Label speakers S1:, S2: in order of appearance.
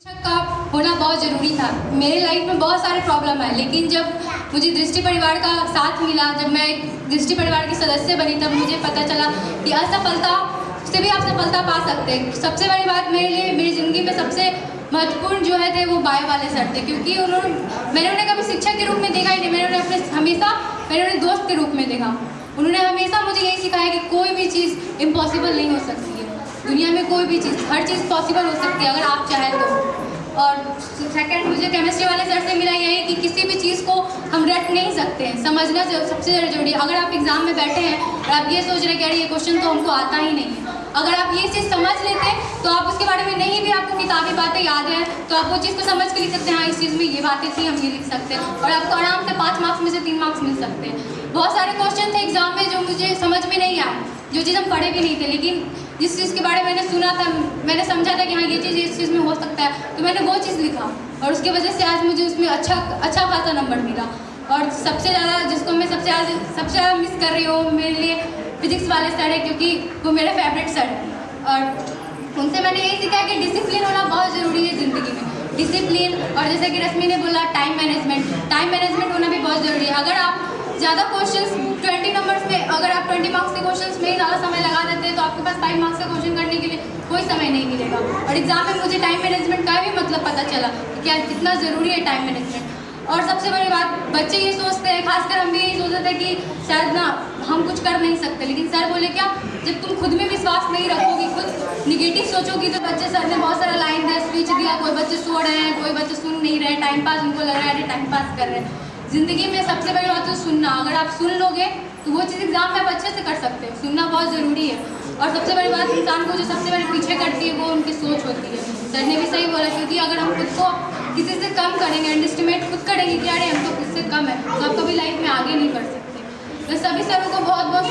S1: शिक्षक का होना बहुत ज़रूरी था। मेरे लाइफ में बहुत सारे प्रॉब्लम आए, लेकिन जब मुझे दृष्टि परिवार का साथ मिला, जब मैं एक दृष्टि परिवार की सदस्य बनी, तब मुझे पता चला कि असफलता से भी आप सफलता पा सकते हैं। सबसे बड़ी बात मेरे लिए मेरी ज़िंदगी में सबसे महत्वपूर्ण जो है थे वो बायो वाले सर थे, क्योंकि मैंने उन्हें कभी शिक्षक के रूप में देखा ही नहीं। मैंने उन्हें दोस्त के रूप में देखा। उन्होंने हमेशा मुझे यही सिखाया कि कोई भी चीज़ इम्पॉसिबल नहीं हो सकती है। दुनिया में कोई भी चीज़, हर चीज़ पॉसिबल हो सकती है अगर आप चाहें तो। और सेकंड मुझे केमिस्ट्री वाले सर से मिला यही कि किसी भी चीज़ को हम रट नहीं सकते हैं, समझना सबसे ज़्यादा जरूरी है। अगर आप एग्जाम में बैठे हैं और आप ये सोच रहे हैं कि अरे ये क्वेश्चन तो हमको आता ही नहीं है, अगर आप ये चीज़ समझ लेते हैं तो आप उसके बारे में नहीं भी आपको किताबी बातें याद हैं तो आप वो चीज़ को समझ के लिख सकते हैं। हाँ, इस चीज़ में ये बातें थी, हम ये लिख सकते हैं और आपको आराम से 5 मार्क्स में से 3 मार्क्स मिल सकते हैं। बहुत सारे क्वेश्चन थे एग्जाम में जो मुझे समझ में नहीं आए, जो चीज़ हम पढ़े भी नहीं थे, लेकिन जिस चीज़ के बारे में मैंने सुना था, मैंने समझा था कि हाँ ये चीज़ इस चीज़ में हो सकता है, तो मैंने वो चीज़ लिखा और उसकी वजह से आज मुझे उसमें अच्छा खासा नंबर मिला। और सबसे ज़्यादा जिसको मैं सबसे ज़्यादा मिस कर रही हूँ मेरे लिए फिजिक्स वाले सर है, क्योंकि वो मेरे फेवरेट सर हैं। और उनसे मैंने यही सीखा कि डिसिप्लिन होना बहुत ज़रूरी है ज़िंदगी में। डिसिप्लिन, और जैसे कि रश्मि ने बोला टाइम मैनेजमेंट होना भी बहुत ज़रूरी है। अगर आप ज़्यादा क्वेश्चंस 20 नंबर्स में, अगर आप 20 मार्क्स के क्वेश्चंस में ही ज़्यादा समय लगा देते हैं तो आपके पास 5 मार्क्स का क्वेश्चन करने के लिए कोई समय नहीं मिलेगा। और एग्जाम में मुझे टाइम मैनेजमेंट का भी मतलब पता चला कि क्या कितना ज़रूरी है टाइम मैनेजमेंट। और सबसे बड़ी बात, बच्चे ये सोचते हैं, खासकर हम भी यही सोचते थे कि शायद ना हम कुछ कर नहीं सकते, लेकिन सर बोले क्या, जब तुम खुद में विश्वास नहीं रखोगी, खुद निगेटिव सोचोगी तो बच्चे, सर ने बहुत सारा लाइन दिया, स्पीच दिया, कोई बच्चे सो रहे हैं, कोई बच्चे सुन नहीं रहे, टाइम पास उनको लग रहा है टाइम पास कर रहे हैं। ज़िंदगी में सबसे बड़ी बात है सुनना। अगर आप सुन लोगे तो वो चीज़ एग्जाम में आप अच्छे से कर सकते हैं। सुनना बहुत ज़रूरी है। और सबसे बड़ी बात, इंसान को जो सबसे बड़ी पीछे करती है वो उनकी सोच होती है। सर ने भी सही बोला, क्योंकि अगर हम खुद को किसी से कम करेंगे, अंडरस्टिमेट खुद करेंगे कि अरे हम तो खुद से कम है, तो आप कभी लाइफ में आगे नहीं बढ़ सकते। तो सभी सरों को बहुत बहुत